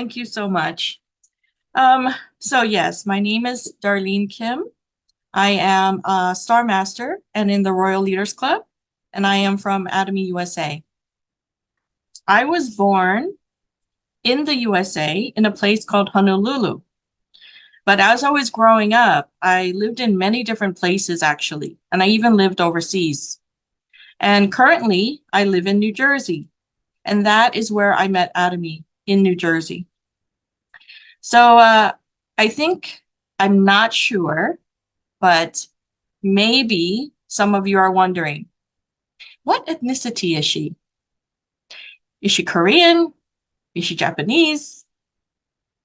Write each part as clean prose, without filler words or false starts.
Thank you so much. So yes, my name is Darlene Kim. I am a Star Master and in the Royal Leaders Club, and I am from Atomy, USA. I was born in the USA in a place called Honolulu. But as I was growing up, I lived in many different places actually, and I even lived overseas. And currently, I live in New Jersey, and that is where I met Atomy in New Jersey. So I think I'm not sure, but maybe some of you are wondering, what ethnicity is she? Is she Korean? Is she Japanese?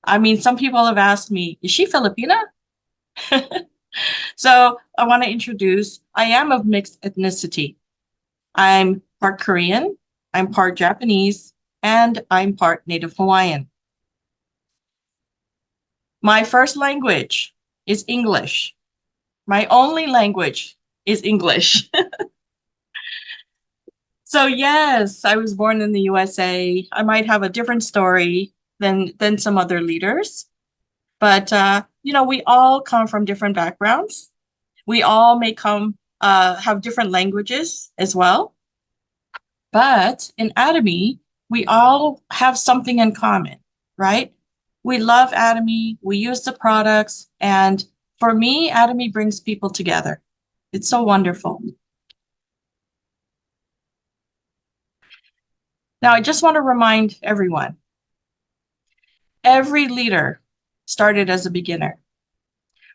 I mean, some people have asked me, is she Filipina? So I want to introduce, I am of mixed ethnicity. I'm part Korean, I'm part Japanese, and I'm part Native Hawaiian. My first language is English. My only language is English. So yes, I was born in the USA. I might have a different story than some other leaders, but we all come from different backgrounds. We all may come have different languages as well. But in Atomy, we all have something in common, right? We love Atomy, we use the products, and for me, Atomy brings people together. It's so wonderful. Now, I just want to remind everyone, every leader started as a beginner.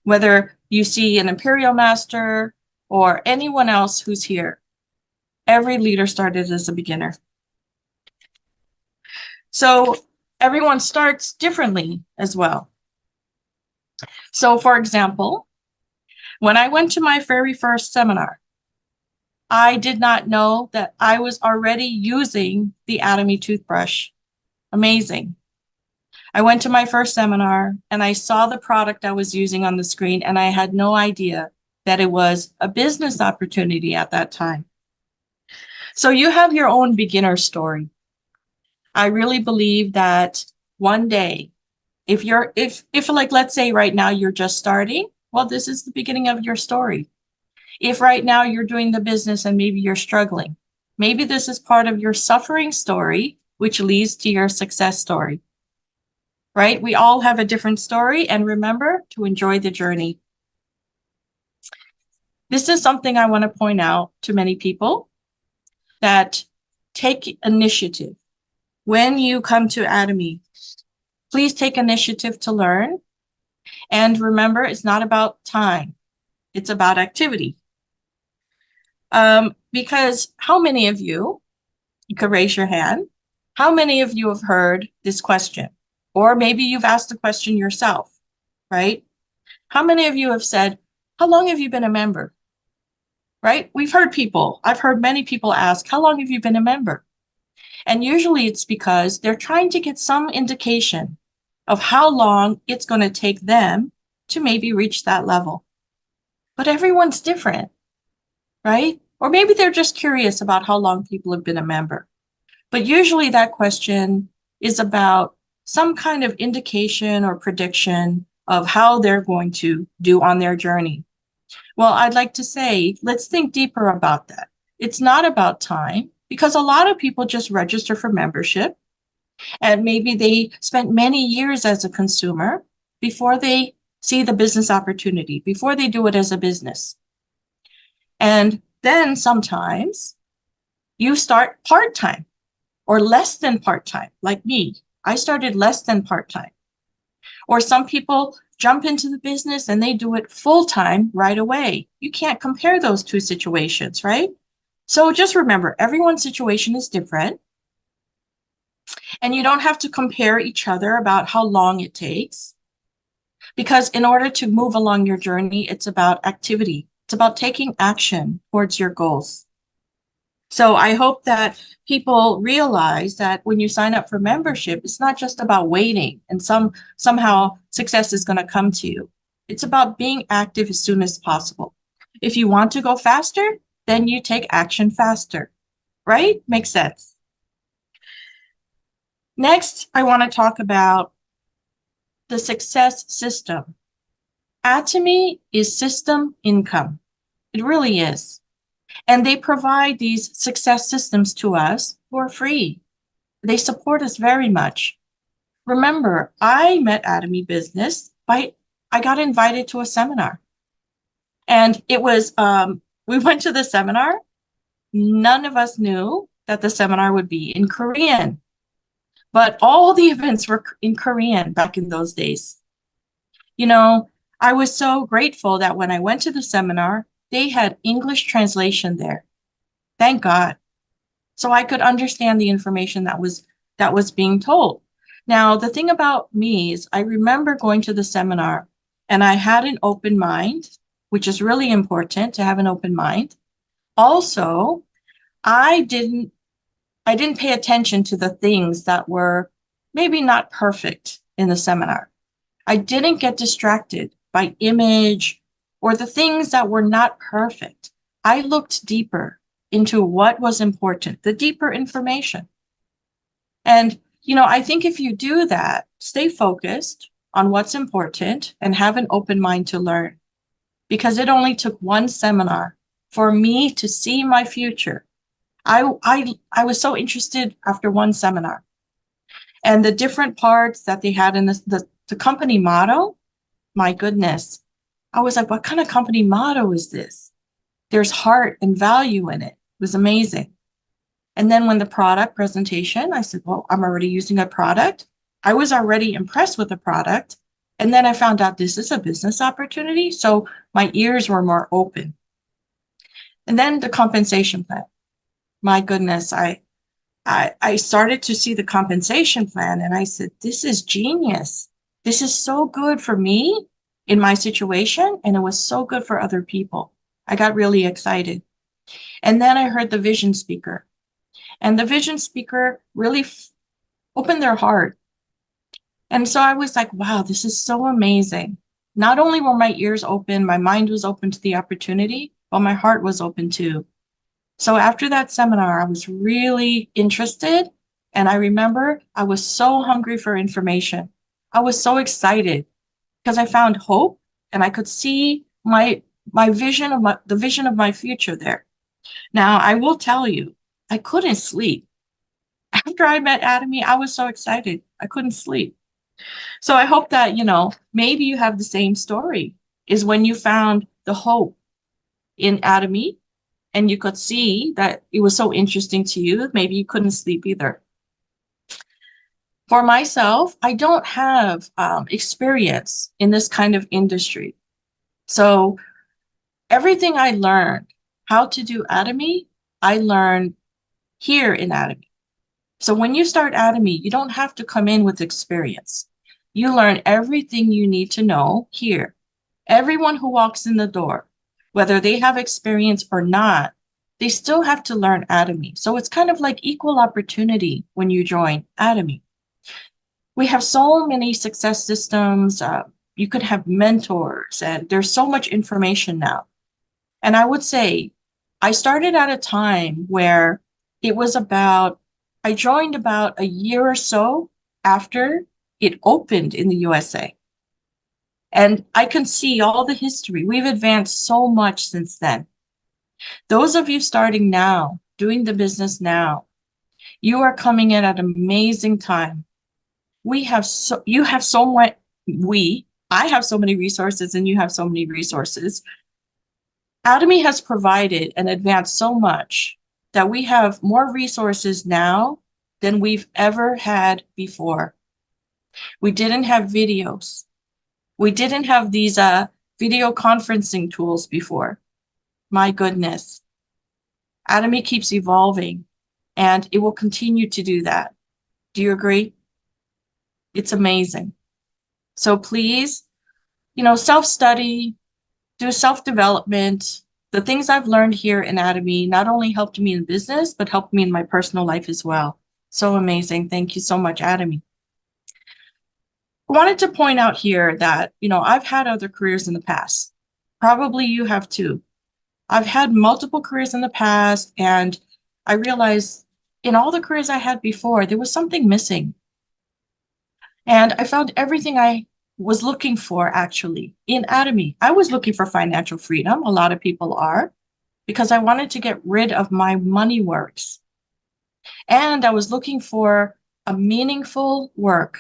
Whether you see an Imperial Master or anyone else who's here, every leader started as a beginner. So everyone starts differently as well. So for example, when I went to my very first seminar, I did not know that I was already using the Atomy toothbrush. Amazing. I went to my first seminar and I saw the product I was using on the screen and I had no idea that it was a business opportunity at that time. So you have your own beginner story. I really believe that one day, if like, let's say right now you're just starting, well, this is the beginning of your story. If right now you're doing the business and maybe you're struggling, maybe this is part of your suffering story, which leads to your success story, right? We all have a different story, and remember to enjoy the journey. This is something I want to point out to many people, that take initiative. When you come to Atomy, please take initiative to learn. And remember, it's not about time. It's about activity. Because how many of you could raise your hand, how many of you have heard this question? Or maybe you've asked the question yourself, right? How many of you have said, how long have you been a member? Right? I've heard many people ask, how long have you been a member? And usually it's because they're trying to get some indication of how long it's going to take them to maybe reach that level. But everyone's different, right? Or maybe they're just curious about how long people have been a member. But usually that question is about some kind of indication or prediction of how they're going to do on their journey. Well, I'd like to say, let's think deeper about that. It's not about time, because a lot of people just register for membership, and maybe they spent many years as a consumer before they see the business opportunity, before they do it as a business. And then sometimes you start part-time or less than part-time, like me. I started less than part-time. Or some people jump into the business and they do it full-time right away. You can't compare those two situations, right? So just remember, everyone's situation is different. And you don't have to compare each other about how long it takes. Because in order to move along your journey, it's about activity. It's about taking action towards your goals. So I hope that people realize that when you sign up for membership, it's not just about waiting and somehow success is going to come to you. It's about being active as soon as possible. If you want to go faster, then you take action faster, right? Makes sense. Next, I want to talk about the success system. Atomy is system income. It really is. And they provide these success systems to us for free. They support us very much. Remember, I met Atomy Business I got invited to a seminar. And it was, we went to the seminar. None of us knew that the seminar would be in Korean, but all the events were in Korean back in those days. You know, I was so grateful that when I went to the seminar, they had English translation there. Thank God. So I could understand the information that was being told. Now, the thing about me is I remember going to the seminar and I had an open mind, which is really important to have an open mind. Also, I didn't I didn't pay attention to the things that were maybe not perfect in the seminar. I didn't get distracted by image or the things that were not perfect. I looked deeper into what was important, the deeper information. And, I think if you do that, stay focused on what's important and have an open mind to learn, because it only took one seminar for me to see my future. I was so interested after one seminar and the different parts that they had in the company motto. My goodness. I was like, what kind of company motto is this? There's heart and value in it. It was amazing. And then when the product presentation, I said, well, I'm already using a product. I was already impressed with the product. And then I found out this is a business opportunity. So my ears were more open. And then the compensation plan. My goodness, I started to see the compensation plan and I said, this is genius. This is so good for me in my situation. And it was so good for other people. I got really excited. And then I heard the vision speaker. And the vision speaker really opened their heart. And so I was like, wow, this is so amazing. Not only were my ears open, my mind was open to the opportunity, but my heart was open too. So after that seminar, I was really interested. And I remember I was so hungry for information. I was so excited because I found hope and I could see my vision of the vision of my future there. Now, I will tell you, I couldn't sleep. After I met Atomy, I was so excited. I couldn't sleep. So I hope that, maybe you have the same story, is when you found the hope in Atomy and you could see that it was so interesting to you, maybe you couldn't sleep either. For myself, I don't have experience in this kind of industry. So everything I learned how to do Atomy, I learned here in Atomy. So when you start Atomy, you don't have to come in with experience. You learn everything you need to know here. Everyone who walks in the door, whether they have experience or not, they still have to learn Atomy. So it's kind of like equal opportunity when you join Atomy. We have so many success systems. You could have mentors, and there's so much information now. And I would say I started at a time where it was I joined about a year or so after it opened in the USA. And I can see all the history. We've advanced so much since then. Those of you starting now, doing the business now, you are coming in at an amazing time. You have so much, I have so many resources and you have so many resources. Atomy has provided and advanced so much that we have more resources now than we've ever had before. We didn't have videos. We didn't have these video conferencing tools before. My goodness. Atomy keeps evolving and it will continue to do that. Do you agree? It's amazing. So please, self-study, do self-development. The things I've learned here in Atomy not only helped me in business, but helped me in my personal life as well. So amazing. Thank you so much, Atomy. I wanted to point out here that, I've had other careers in the past. Probably you have too. I've had multiple careers in the past, and I realized in all the careers I had before, there was something missing. And I found everything I was looking for actually in Atomy. I was looking for financial freedom. A lot of people are, because I wanted to get rid of my money worries. And I was looking for a meaningful work,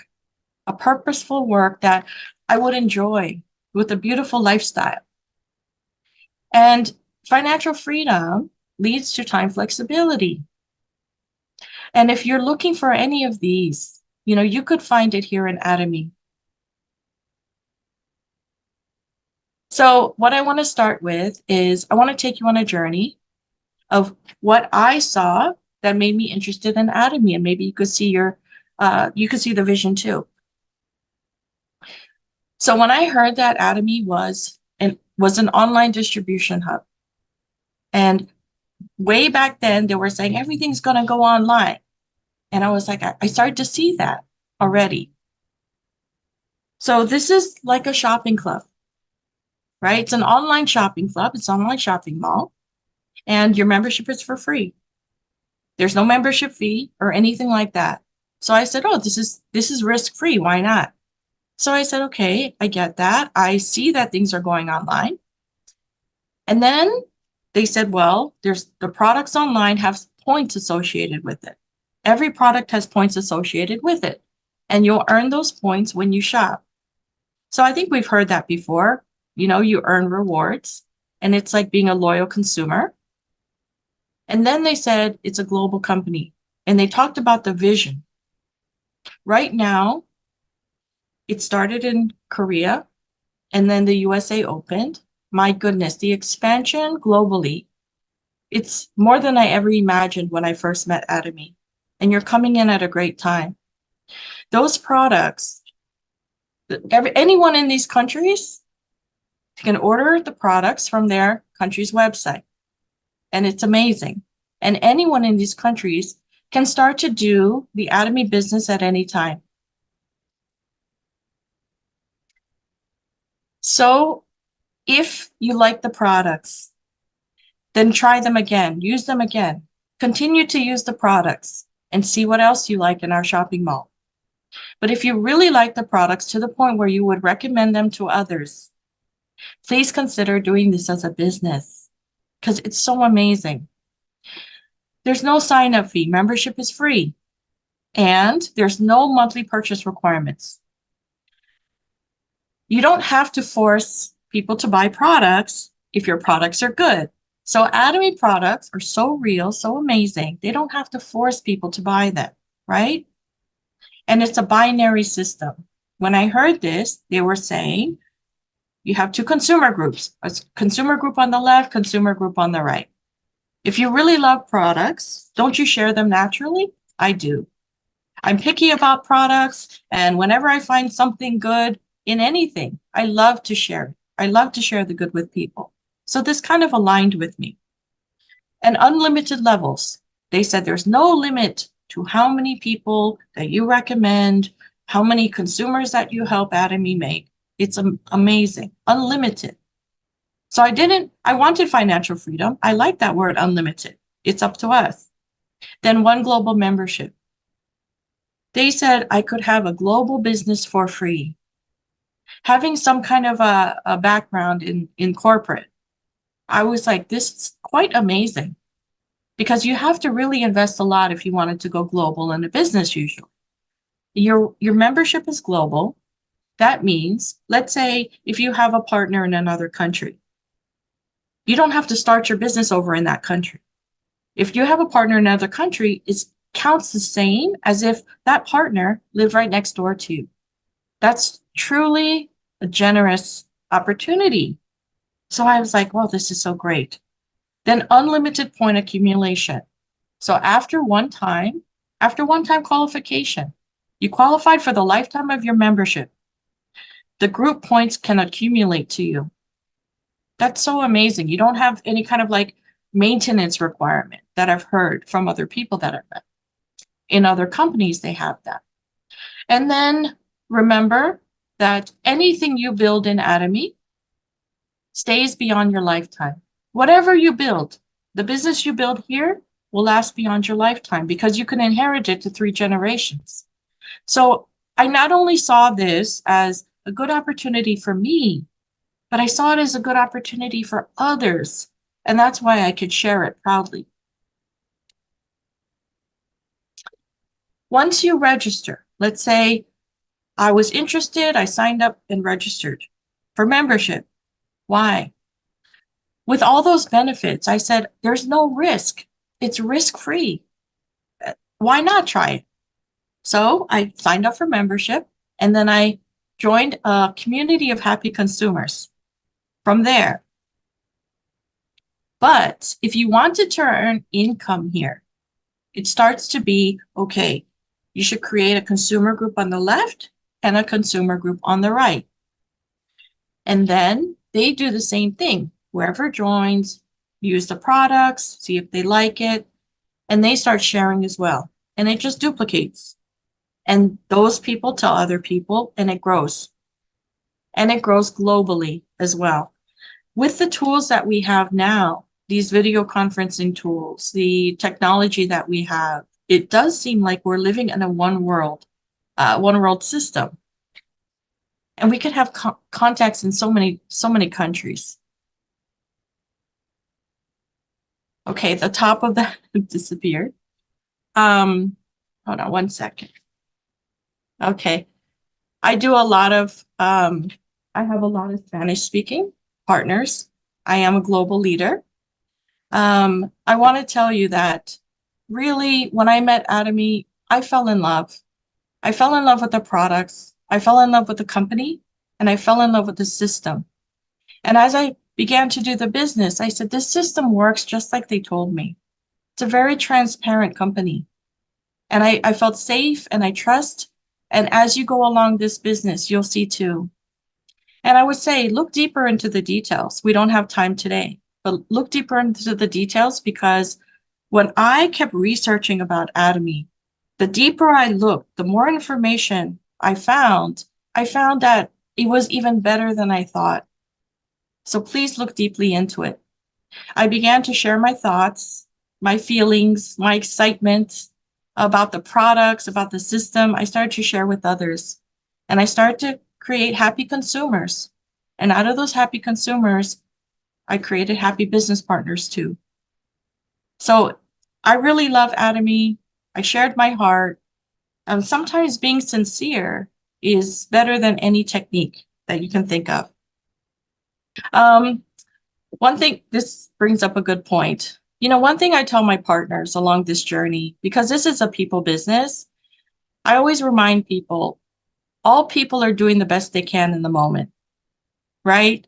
a purposeful work that I would enjoy with a beautiful lifestyle. And financial freedom leads to time flexibility. And if you're looking for any of these, you could find it here in Atomy. So what I want to start with is I want to take you on a journey of what I saw that made me interested in Atomy, and maybe you could see the vision too. So when I heard that Atomy was an online distribution hub, and way back then they were saying everything's going to go online, and I was like, I started to see that already. So this is like a shopping club, right? It's an online shopping club. It's an online shopping mall, and your membership is for free. There's no membership fee or anything like that. So I said, oh, this is risk-free. Why not? So I said, okay, I get that. I see that things are going online. And then they said, well, there's the products online have points associated with it. Every product has points associated with it, and you'll earn those points when you shop. So I think we've heard that before. You earn rewards, and it's like being a loyal consumer. And then they said it's a global company, and they talked about the vision. Right now, it started in Korea, and then the USA opened. My goodness, the expansion globally, it's more than I ever imagined when I first met Atomy. And you're coming in at a great time. Those products, anyone in these countries can order the products from their country's website. And it's amazing. And anyone in these countries can start to do the Atomy business at any time. So if you like the products, then try them again, use them again. Continue to use the products and see what else you like in our shopping mall. But if you really like the products to the point where you would recommend them to others, please consider doing this as a business because it's so amazing. There's no sign-up fee. Membership is free. And there's no monthly purchase requirements. You don't have to force people to buy products if your products are good. So Atomy products are so real, so amazing. They don't have to force people to buy them, right? And it's a binary system. When I heard this, they were saying you have two consumer groups, a consumer group on the left, consumer group on the right. If you really love products, don't you share them naturally? I do. I'm picky about products, and whenever I find something good in anything, I love to share it. I love to share the good with people. So this kind of aligned with me. And unlimited levels. They said there's no limit to how many people that you recommend, how many consumers that you help Atomy make. It's amazing, unlimited. So I wanted financial freedom. I like that word unlimited. It's up to us. Then one global membership. They said I could have a global business for free. Having some kind of a background in corporate, I was like, this is quite amazing because you have to really invest a lot if you wanted to go global in a business usually. Your membership is global. That means, let's say if you have a partner in another country, you don't have to start your business over in that country. If you have a partner in another country, it counts the same as if that partner lived right next door to you. That's truly a generous opportunity. So I was like, well, this is so great. Then unlimited point accumulation. So after one time qualification, you qualified for the lifetime of your membership. The group points can accumulate to you. That's so amazing. You don't have any kind of like maintenance requirement that I've heard from other people that I've met. In other companies, they have that. And then remember that anything you build in Atomy stays beyond your lifetime. Whatever you build, the business you build here will last beyond your lifetime because you can inherit it to 3 generations. So I not only saw this as a good opportunity for me, but I saw it as a good opportunity for others. And that's why I could share it proudly. Once you register, let's say I was interested, I signed up and registered for membership. Why? With all those benefits, I said, there's no risk. It's risk-free. Why not try it? So I signed up for membership and then I joined a community of happy consumers from there. But if you wanted to earn income here, it starts to be, okay, you should create a consumer group on the left and a consumer group on the right. And then they do the same thing. Whoever joins, use the products, see if they like it, and they start sharing as well. And it just duplicates. And those people tell other people, and it grows. And it grows globally as well. With the tools that we have now, these video conferencing tools, the technology that we have, it does seem like we're living in a one world system. And we could have contacts in so many countries. Okay, the top of that disappeared. Hold on one second. Okay. I do a lot of, I have a lot of Spanish speaking partners. I am a global leader. I want to tell you that really, when I met Atomy, I fell in love. I fell in love with the products. I fell in love with the company, and I fell in love with the system. And as I began to do the business, I said, this system works just like they told me. It's a very transparent company. And I felt safe and I trust. And as you go along this business, you'll see too. And I would say, look deeper into the details. We don't have time today, but look deeper into the details, because when I kept researching about Atomy, the deeper I looked, the more information I found that it was even better than I thought. So please look deeply into it. I began to share my thoughts, my feelings, my excitement about the products, about the system. I started to share with others, and I started to create happy consumers. And out of those happy consumers, I created happy business partners too. So I really love Atomy. I shared my heart. And sometimes being sincere is better than any technique that you can think of. One thing, this brings up a good point. You know, one thing I tell my partners along this journey, because this is a people business, I always remind people, all people are doing the best they can in the moment, right?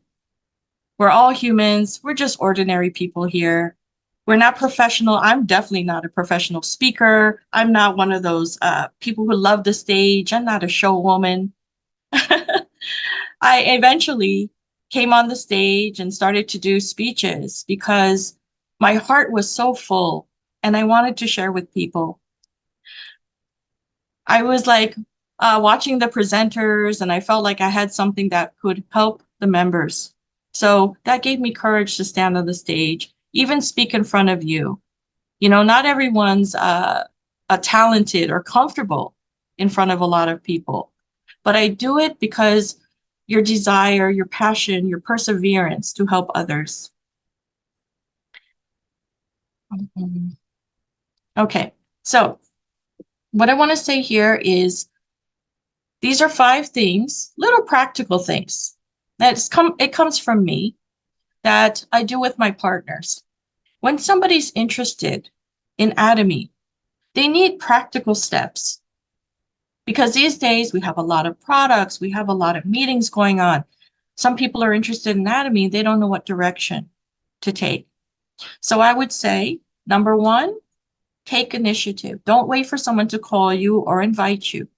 We're all humans. We're just ordinary people here. We're not professional. I'm definitely not a professional speaker. I'm not one of those people who love the stage. I'm not a show woman. I eventually came on the stage and started to do speeches because my heart was so full and I wanted to share with people. I was like watching the presenters and I felt like I had something that could help the members. So that gave me courage to stand on the stage, even speak in front of you. You know, not everyone's talented or comfortable in front of a lot of people, but I do it because your desire, your passion, your perseverance to help others. Okay, so what I want to say here is these are 5 things, little practical things. It comes from me that I do with my partners. When somebody's interested in Atomy, they need practical steps. Because these days we have a lot of products, we have a lot of meetings going on. Some people are interested in Atomy, they don't know what direction to take. So I would say, number 1, take initiative. Don't wait for someone to call you or invite you.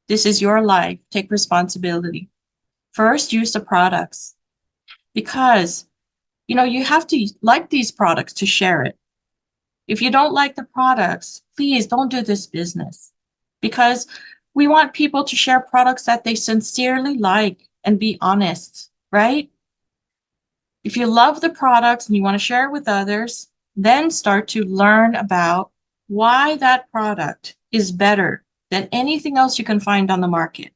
This is your life. Take responsibility. First, use the products. Because, you know, you have to like these products to share it. If you don't like the products, please don't do this business. Because we want people to share products that they sincerely like and be honest, right? If you love the products and you want to share it with others, then start to learn about why that product is better than anything else you can find on the market.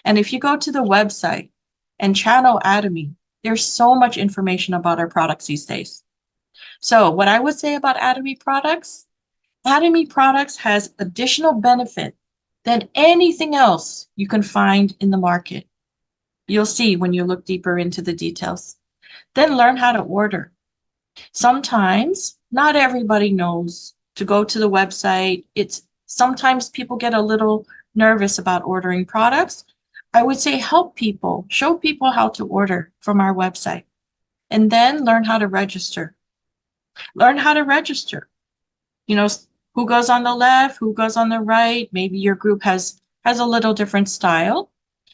And if you go to the website and channel Atomy, there's so much information about our products these days. So what I would say about Atomy products has additional benefit than anything else you can find in the market. You'll see when you look deeper into the details. Then learn how to order. Sometimes not everybody knows to go to the website. Sometimes people get a little nervous about ordering products. I would say help people, show people how to order from our website, and then learn how to register. Learn how to register. You know, who goes on the left, who goes on the right. Maybe your group has a little different style.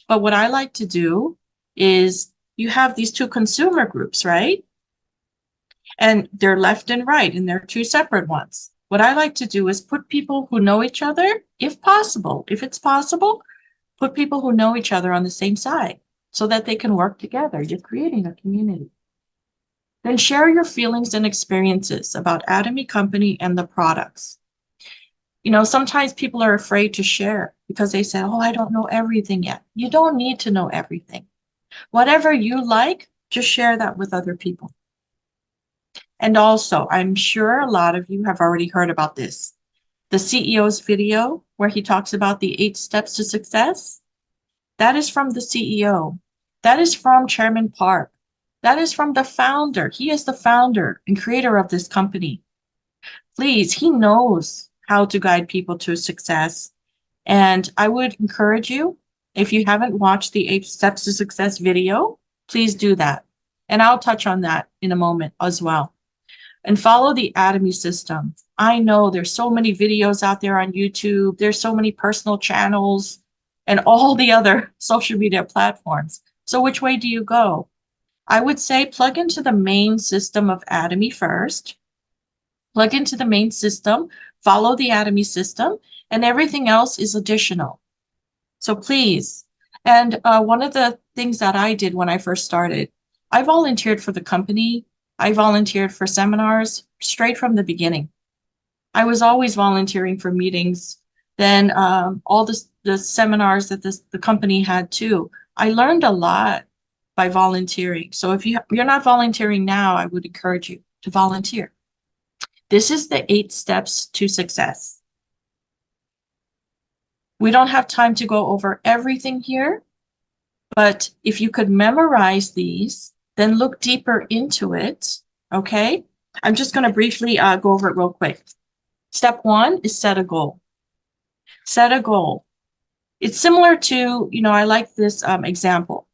But what I like to do is you have these two consumer groups, right? And they're left and right, and they're two separate ones. What I like to do is put people who know each other, if possible, if it's possible, put people who know each other on the same side so that they can work together. You're creating a community. Then share your feelings and experiences about Atomy Company and the products. You know, sometimes people are afraid to share because they say, oh, I don't know everything yet. You don't need to know everything. Whatever you like, just share that with other people. And also, I'm sure a lot of you have already heard about this. The CEO's video where he talks about the 8 steps to success, that is from the CEO. That is from Chairman Park. That is from the founder. He is the founder and creator of this company. Please, he knows how to guide people to success. And I would encourage you, if you haven't watched the 8 steps to success video, please do that. And I'll touch on that in a moment as well. And follow the Atomy system. I know there's so many videos out there on YouTube. There's so many personal channels and all the other social media platforms. So which way do you go? I would say plug into the main system of Atomy first. Plug into the main system, follow the Atomy system, and everything else is additional. So please. And one of the things that I did when I first started, I volunteered for the company. I volunteered for seminars straight from the beginning. I was always volunteering for meetings. Then all the seminars that the company had too. I learned a lot by volunteering. So if you're not volunteering now, I would encourage you to volunteer. This is the 8 steps to success. We don't have time to go over everything here, but if you could memorize these, then look deeper into it, okay? I'm just going to briefly go over it real quick. Step 1 is set a goal. Set a goal. It's similar to, I like this example.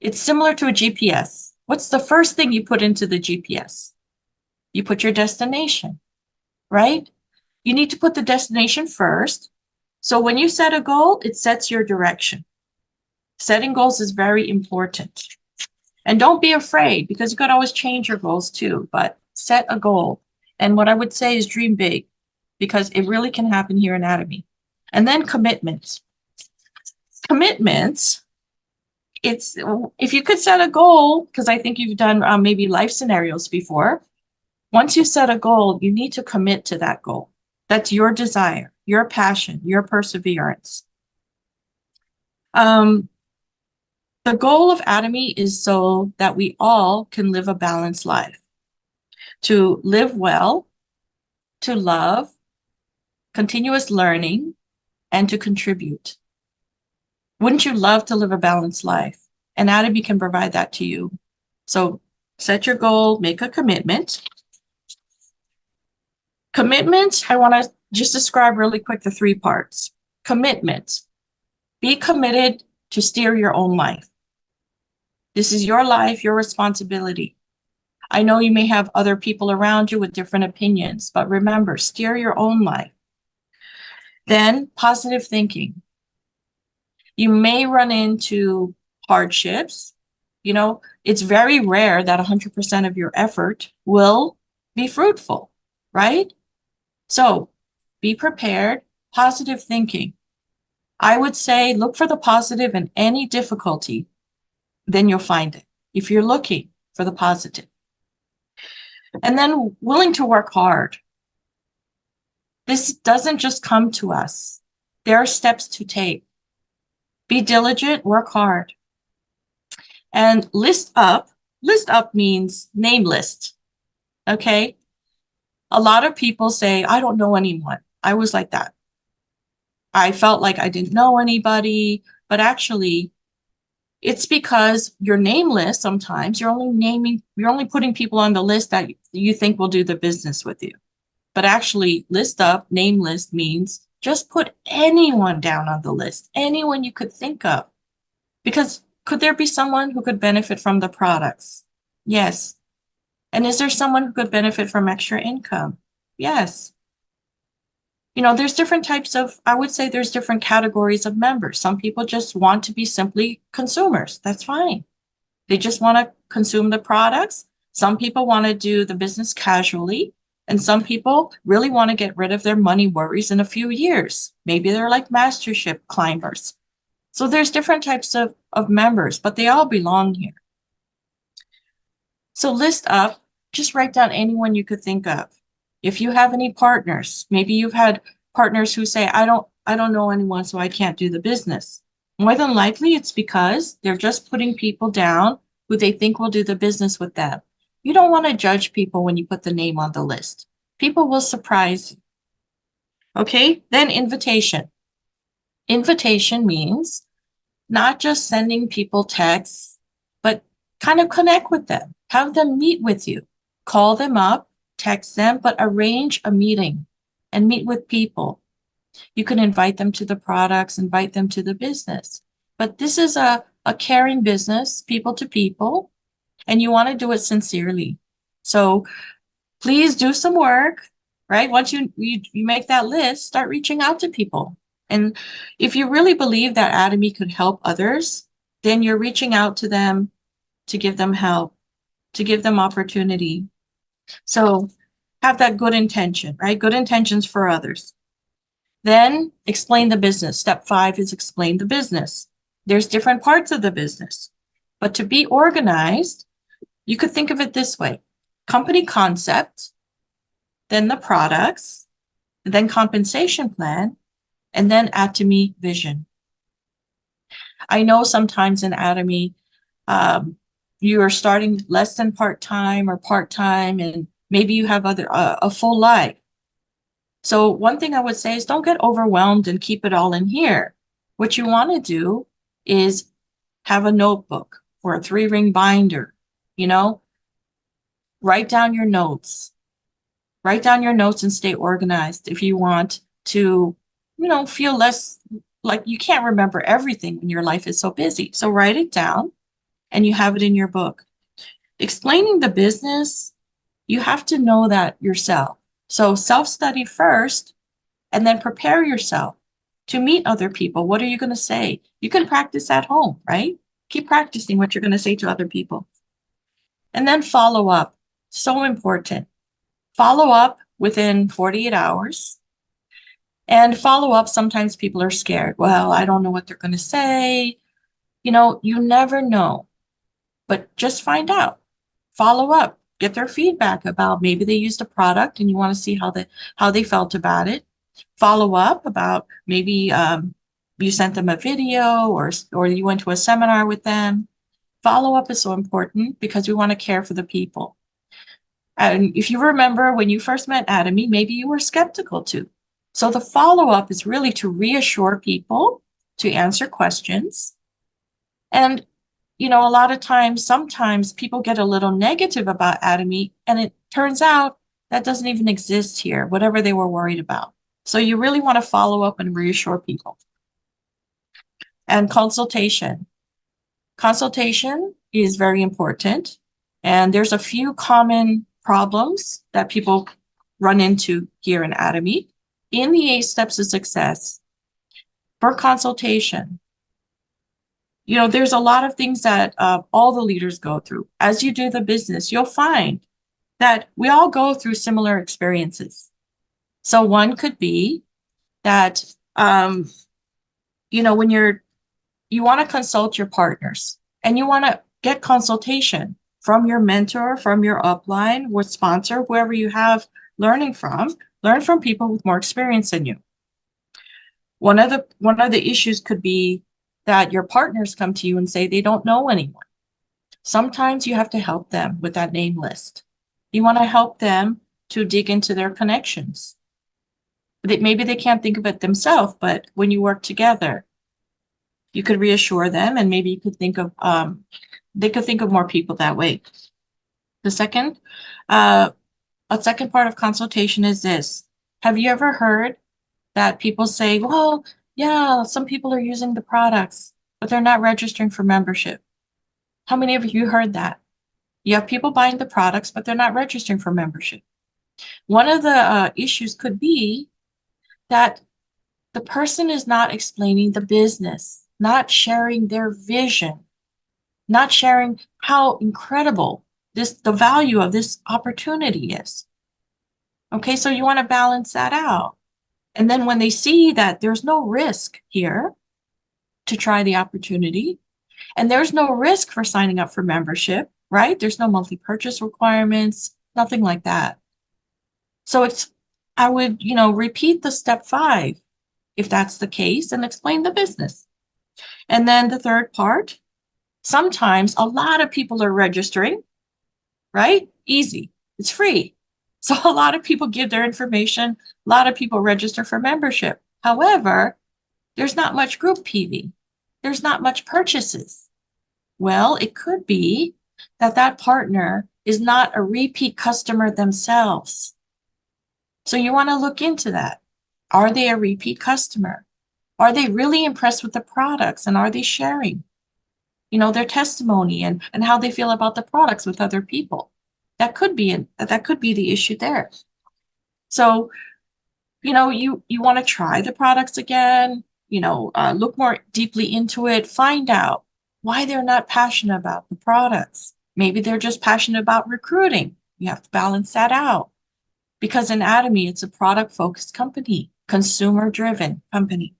It's similar to a GPS. What's the first thing you put into the GPS? You put your destination, right? You need to put the destination first. So when you set a goal, it sets your direction. Setting goals is very important. And don't be afraid because you could always change your goals too, but set a goal. And what I would say is dream big because it really can happen here in Atomy. And then commitments. Commitments, if you could set a goal, because I think you've done maybe life scenarios before, once you set a goal, you need to commit to that goal. That's your desire, your passion, your perseverance. The goal of Atomy is so that we all can live a balanced life, to live well, to love, continuous learning, and to contribute. Wouldn't you love to live a balanced life? And Atomy can provide that to you. So set your goal, make a commitment. Commitment, I want to just describe really quick the 3 parts. Commitment. Be committed to steer your own life. This is your life, your responsibility. I know you may have other people around you with different opinions, but remember, steer your own life. Then positive thinking. You may run into hardships. It's very rare that 100% of your effort will be fruitful, right? So be prepared, positive thinking. I would say look for the positive in any difficulty, then you'll find it if you're looking for the positive. And then willing to work hard. This doesn't just come to us. There are steps to take. Be diligent, work hard. And list up means name list. Okay. A lot of people say, I don't know anyone. I was like that. I felt like I didn't know anybody, but actually, it's because your name list sometimes you're only putting people on the list that you think will do the business with you. But actually, list up, name list means just put anyone down on the list, anyone you could think of. Because could there be someone who could benefit from the products? Yes. And is there someone who could benefit from extra income? Yes. There's different types of, I would say there's different categories of members. Some people just want to be simply consumers. That's fine. They just want to consume the products. Some people want to do the business casually, and some people really want to get rid of their money worries in a few years. Maybe they're like Mastership climbers. So there's different types of members, but they all belong here. So list up, just write down anyone you could think of. If you have any partners, maybe you've had partners who say, I don't know anyone, so I can't do the business. More than likely, it's because they're just putting people down who they think will do the business with them. You don't want to judge people when you put the name on the list. People will surprise you. Okay, then invitation. Invitation means not just sending people texts, but kind of connect with them, have them meet with you, call them up, text them, but arrange a meeting and meet with people. You can invite them to the products, invite them to the business. But this is a caring business, people to people, and you want to do it sincerely. So please do some work, right? Once you make that list, start reaching out to people. And if you really believe that Atomy could help others, then you're reaching out to them to give them help, to give them opportunity. So have that good intention, right? Good intentions for others. Then explain the business. Step 5 is explain the business. There's different parts of the business. But to be organized, you could think of it this way. Company concept, then the products, then compensation plan, and then Atomy vision. I know sometimes in Atomy, you are starting less than part-time or part-time, and maybe you have a full life. So one thing I would say is don't get overwhelmed and keep it all in here. What you want to do is have a notebook or a 3-ring binder, you know, write down your notes. Write down your notes and stay organized if you want to, feel less like you can't remember everything when your life is so busy. So write it down and you have it in your book. Explaining the business, you have to know that yourself. So self-study first and then prepare yourself to meet other people. What are you going to say? You can practice at home, right? Keep practicing what you're going to say to other people. And then follow up. So important. Follow up within 48 hours. And follow up, sometimes people are scared. Well, I don't know what they're going to say. You never know, but just find out. Follow up, get their feedback about maybe they used a product and you want to see how they felt about it. Follow up about maybe you sent them a video or you went to a seminar with them. Follow up is so important because we want to care for the people. And if you remember when you first met Atomy, maybe you were skeptical too. So the follow-up is really to reassure people, to answer questions. And, a lot of times, sometimes people get a little negative about Atomy, and it turns out that doesn't even exist here, whatever they were worried about. So you really want to follow up and reassure people. And consultation. Consultation is very important. And there's a few common problems that people run into here in Atomy. In the 8 steps of success, for consultation, there's a lot of things that all the leaders go through. As you do the business, you'll find that we all go through similar experiences. So one could be that, when you want to consult your partners and you want to get consultation from your mentor, from your upline, or sponsor, whoever you have learning from, learn from people with more experience than you. One of the issues could be that your partners come to you and say they don't know anyone. Sometimes you have to help them with that name list. You want to help them to dig into their connections. Maybe they can't think of it themselves, but when you work together, you could reassure them, and maybe you could think of they could think of more people that way. The second, uh, a second part of consultation is this. Have you ever heard that people say, well, yeah, some people are using the products, but they're not registering for membership? How many of you heard that? You have people buying the products, but they're not registering for membership. One of the issues could be that the person is not explaining the business, not sharing their vision, not sharing how incredible the value of this opportunity is. Okay, so you want to balance that out. And then when they see that there's no risk here to try the opportunity, and there's no risk for signing up for membership, right? There's no monthly purchase requirements, nothing like that. So I would, repeat the step 5 if that's the case and explain the business. And then the third part, sometimes a lot of people are registering, right? Easy. It's free. So a lot of people give their information. A lot of people register for membership. However, there's not much group PV. There's not much purchases. Well, it could be that that partner is not a repeat customer themselves. So you want to look into that. Are they a repeat customer? Are they really impressed with the products, and are they sharing, their testimony and how they feel about the products with other people? That could be the issue there. So, you want to try the products again, look more deeply into it, find out why they're not passionate about the products. Maybe they're just passionate about recruiting. You have to balance that out. Because in Atomy, it's a product-focused company, consumer-driven company.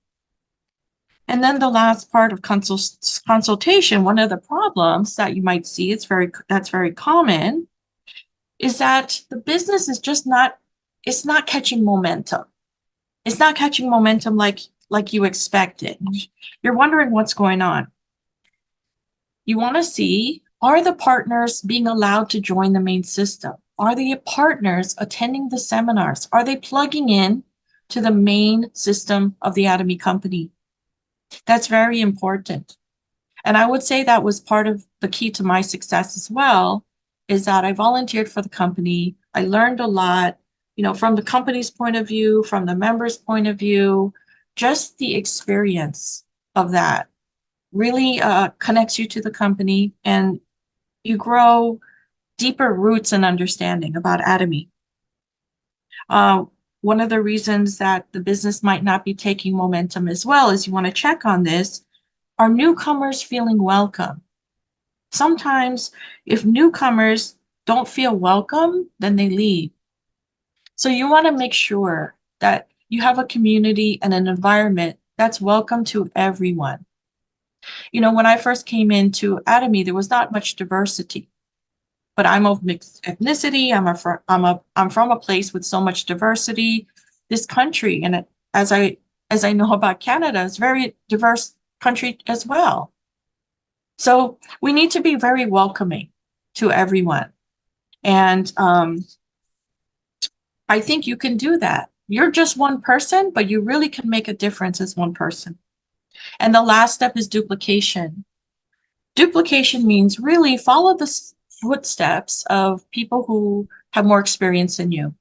And then the last part of consultation, one of the problems that you might see, that's very common, is that the business is just it's not catching momentum. It's not catching momentum like you expected. You're wondering what's going on. You want to see, are the partners being allowed to join the main system? Are the partners attending the seminars? Are they plugging in to the main system of the Atomy company? That's very important. And I would say that was part of the key to my success as well, is that I volunteered for the company. I learned a lot, from the company's point of view, from the members' point of view, just the experience of that really connects you to the company, and you grow deeper roots and understanding about Atomy. One of the reasons that the business might not be taking momentum as well is you want to check on this. Are newcomers feeling welcome? Sometimes if newcomers don't feel welcome, then they leave. So you want to make sure that you have a community and an environment that's welcome to everyone. When I first came into Atomy, there was not much diversity, but I'm of mixed ethnicity. I'm from a place with so much diversity. This country, and as I know about Canada, is a very diverse country as well. So we need to be very welcoming to everyone. And I think you can do that. You're just one person, but you really can make a difference as one person. And the last step is duplication. Duplication means really follow the footsteps of people who have more experience than you.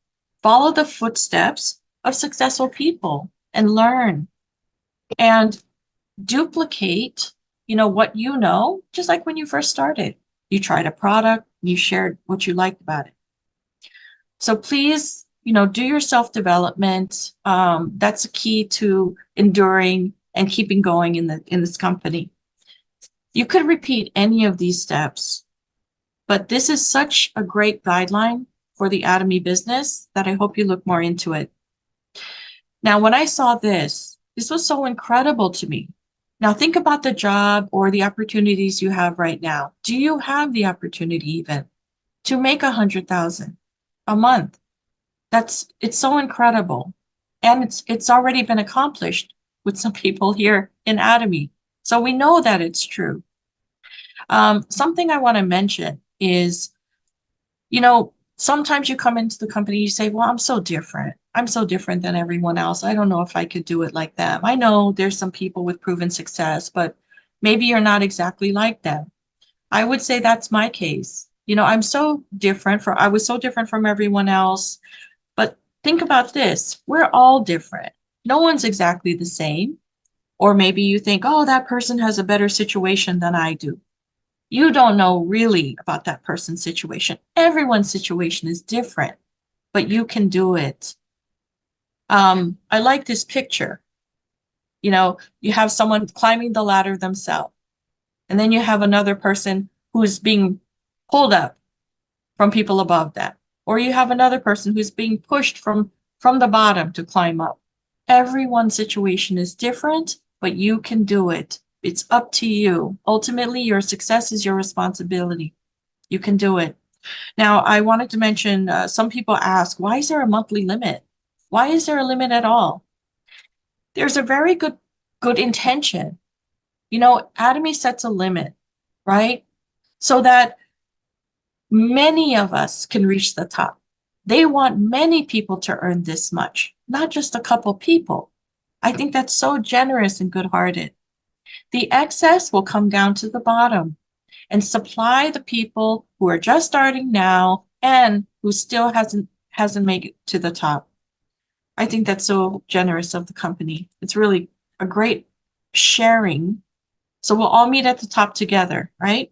Follow the footsteps of successful people and learn. And duplicate, what you know, just like when you first started. You tried a product, you shared what you liked about it. So please, do your self-development. That's a key to enduring and keeping going in this company. You could repeat any of these steps, but this is such a great guideline for the Atomy business that I hope you look more into it. Now, when I saw this was so incredible to me. Now think about the job or the opportunities you have right now. Do you have the opportunity even to make 100,000 a month? It's so incredible. And it's already been accomplished with some people here in Atomy. So we know that it's true. Something I want to mention is, sometimes you come into the company, you say, well, I'm so different. I'm so different than everyone else. I don't know if I could do it like them. I know there's some people with proven success, but maybe you're not exactly like them. I would say that's my case. I was so different from everyone else. But think about this. We're all different. No one's exactly the same. Or maybe you think, oh, that person has a better situation than I do. You don't know really about that person's situation. Everyone's situation is different, but you can do it. I like this picture. You have someone climbing the ladder themselves, and then you have another person who's being pulled up from people above them, or you have another person who's being pushed from the bottom to climb up. Everyone's situation is different, but you can do it. It's up to you. Ultimately, your success is your responsibility. You can do it. Now, I wanted to mention some people ask, why is there a monthly limit? Why is there a limit at all? There's a very good intention. Atomy sets a limit, right? So that many of us can reach the top. They want many people to earn this much, not just a couple people. I think that's so generous and good-hearted. The excess will come down to the bottom and supply the people who are just starting now and who still hasn't made it to the top. I think that's so generous of the company. It's really a great sharing. So we'll all meet at the top together, right?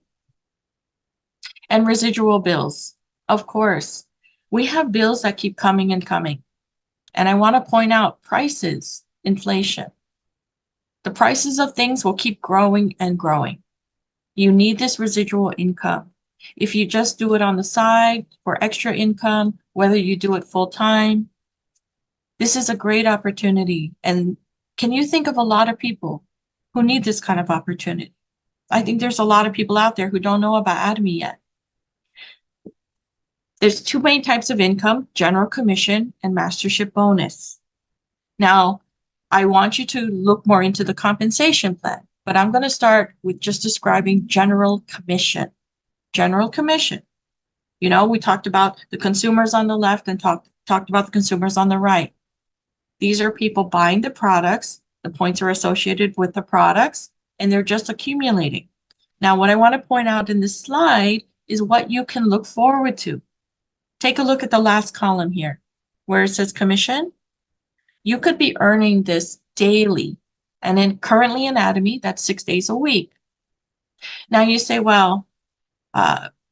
And residual bills. Of course, we have bills that keep coming and coming. And I want to point out prices, inflation. The prices of things will keep growing and growing. You need this residual income. If you just do it on the side for extra income, whether you do it full time, this is a great opportunity. And can you think of a lot of people who need this kind of opportunity? I think there's a lot of people out there who don't know about Atomy yet. There's two main types of income, general commission and mastership bonus. Now, I want you to look more into the compensation plan, but I'm going to start with just describing general commission. General commission. We talked about the consumers on the left and talked about the consumers on the right. These are people buying the products. The points are associated with the products, and they're just accumulating. Now, what I want to point out in this slide is what you can look forward to. Take a look at the last column here, where it says commission. You could be earning this daily, and currently in Atomy, that's 6 days a week. Now you say, well,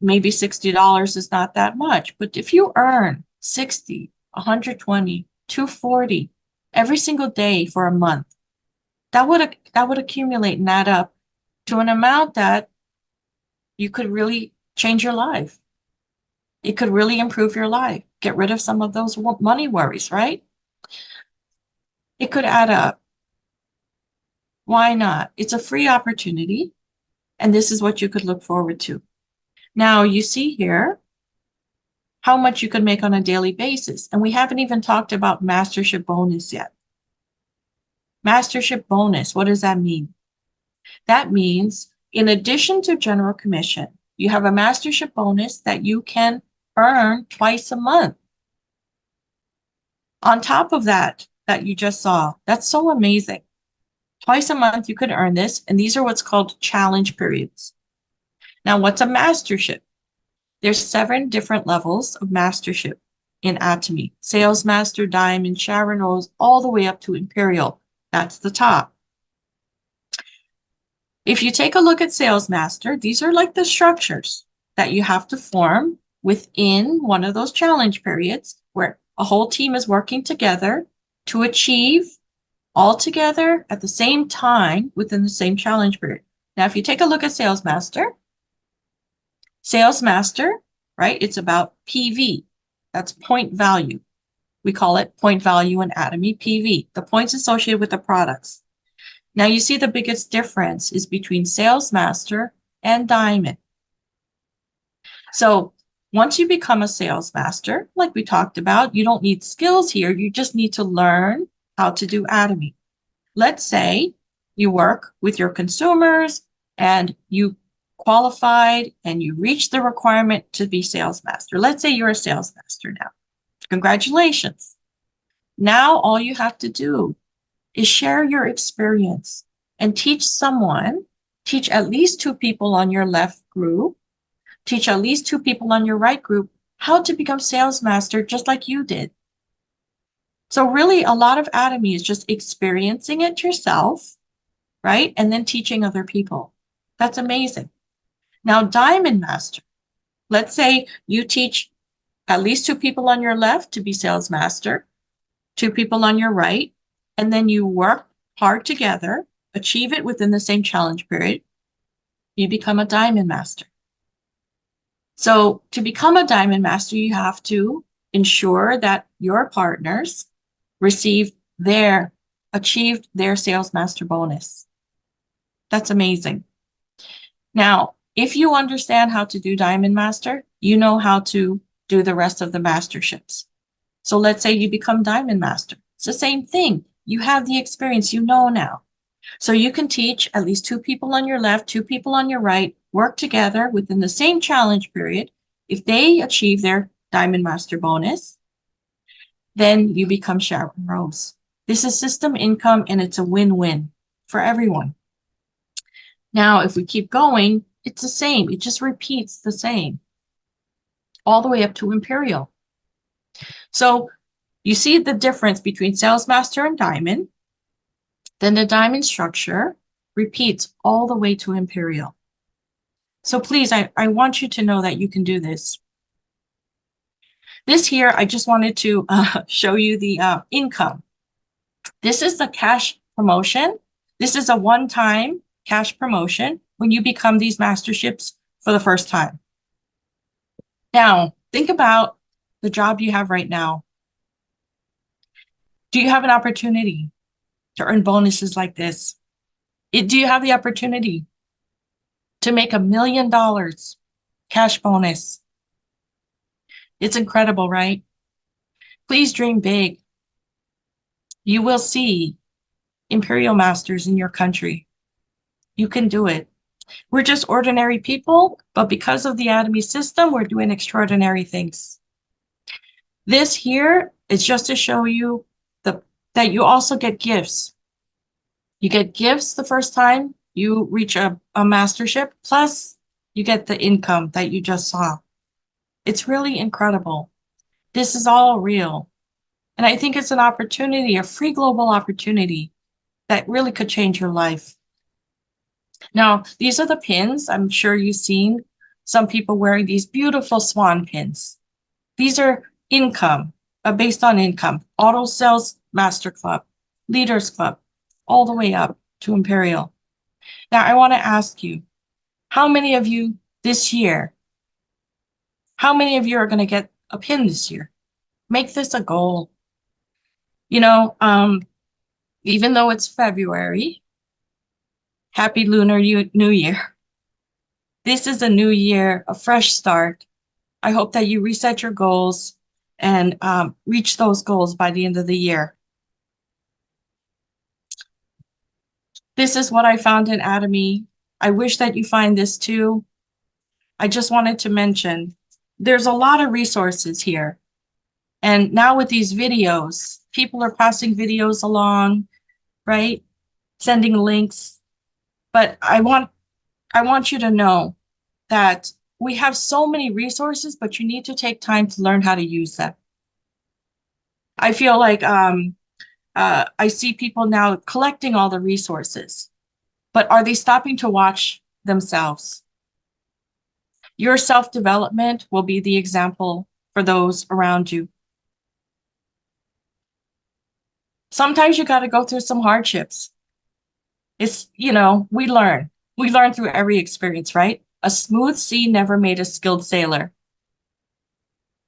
maybe $60 is not that much, but if you earn 60, 120, 240 every single day for a month, that would accumulate and add up to an amount that you could really change your life. It could really improve your life. Get rid of some of those money worries, right? It could add up. Why not? It's a free opportunity, and this is what you could look forward to. Now, you see here how much you could make on a daily basis, and we haven't even talked about Mastership bonus yet. Mastership bonus, what does that mean? That means in addition to general commission, you have a Mastership bonus that you can earn twice a month. On top of that you just saw, that's so amazing. Twice a month you could earn this, and these are what's called challenge periods. Now, what's a Mastership? There's 7 different levels of Mastership in Atomy. Sales Master, Diamond, Sharon Rose, all the way up to Imperial. That's the top. If you take a look at Sales Master, these are like the structures that you have to form within one of those challenge periods where a whole team is working together to achieve all together at the same time within the same challenge period. Now, if you take a look at Sales Master, right, it's about PV. That's point value. We call it point value in Atomy, PV, the points associated with the products. Now, you see the biggest difference is between Sales Master and Diamond. So once you become a Sales Master, like we talked about, you don't need skills here. You just need to learn how to do Atomy. Let's say you work with your consumers and you qualified and you reach the requirement to be sales master. Let's say you're a sales master now. Congratulations. Now all you have to do is share your experience and teach at least two people on your left group, teach at least two people on your right group how to become sales master just like you did. So really a lot of Atomy is just experiencing it yourself, right? And then teaching other people. That's amazing. Now, Diamond Master, let's say you teach at least two people on your left to be sales master, two people on your right, and then you work hard together, achieve it within the same challenge period, you become a Diamond Master. So to become a Diamond Master, you have to ensure that your partners achieved their Sales Master bonus. That's amazing. Now, if you understand how to do Diamond Master, you know how to do the rest of the Masterships. So let's say you become Diamond Master. It's the same thing. You have the experience, you know now. So you can teach at least two people on your left, two people on your right, work together within the same challenge period. If they achieve their Diamond Master bonus, then you become Sharon Rose. This is system income and it's a win-win for everyone. Now, if we keep going, it's the same. It just repeats the same all the way up to Imperial. So you see the difference between Sales Master and Diamond. Then the Diamond structure repeats all the way to Imperial. So please, I want you to know that you can do this. This here, I just wanted to show you the income. This is the cash promotion. This is a one-time cash promotion when you become these masterships for the first time. Now, think about the job you have right now. Do you have an opportunity to earn bonuses like this? Do you have the opportunity to make $1 million cash bonus? It's incredible, right? Please dream big. You will see Imperial Masters in your country. You can do it. We're just ordinary people, but because of the Atomy system, we're doing extraordinary things. This here is just to show you that you also get gifts. You get gifts the first time you reach a mastership, plus you get the income that you just saw. It's really incredible. This is all real. And I think it's an opportunity, a free global opportunity that really could change your life. Now, these are the pins. I'm sure you've seen some people wearing these beautiful swan pins. These are income, based on income, Auto Sales Master Club, Leaders Club, all the way up to Imperial. Now, I want to ask you, how many of you this year, how many of you are going to get a pin this year? Make this a goal. You know, even though it's February, Happy Lunar New Year. This is a new year, a fresh start. I hope that you reset your goals and reach those goals by the end of the year. This is what I found in Atomy. I wish that you find this too. I just wanted to mention, there's a lot of resources here. And now with these videos, people are passing videos along, right? Sending links. But I want you to know that we have so many resources, but you need to take time to learn how to use them. I feel like I see people now collecting all the resources, but are they stopping to watch themselves? Your self-development will be the example for those around you. Sometimes you got to go through some hardships. It's, you know, we learn through every experience, right? A smooth sea never made a skilled sailor.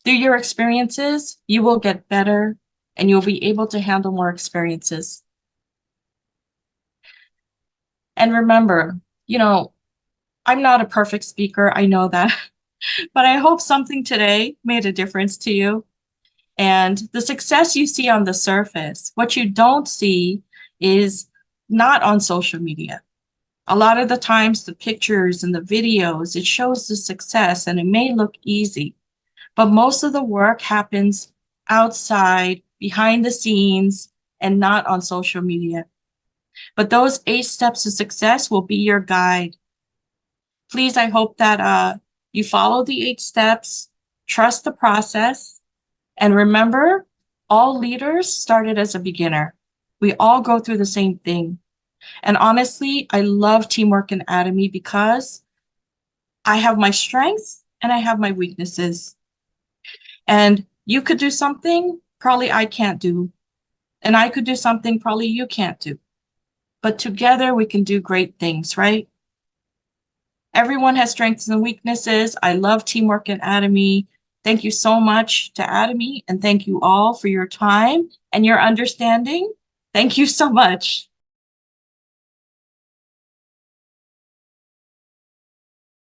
Through your experiences, you will get better and you'll be able to handle more experiences. And remember, you know, I'm not a perfect speaker, I know that, but I hope something today made a difference to you. And the success you see on the surface, what you don't see is not on social media. A lot of the times, the pictures and the videos, it shows the success and it may look easy, but most of the work happens outside, behind the scenes, and not on social media. But those 8 steps to success will be your guide. Please, I hope that you follow the 8 steps, trust the process, and remember, all leaders started as a beginner. We all go through the same thing. And honestly, I love Teamwork and Atomy because I have my strengths and I have my weaknesses. And you could do something probably I can't do. And I could do something probably you can't do. But together we can do great things, right? Everyone has strengths and weaknesses. I love Teamwork and Atomy. Thank you so much to Atomy, and thank you all for your time and your understanding. Thank you so much.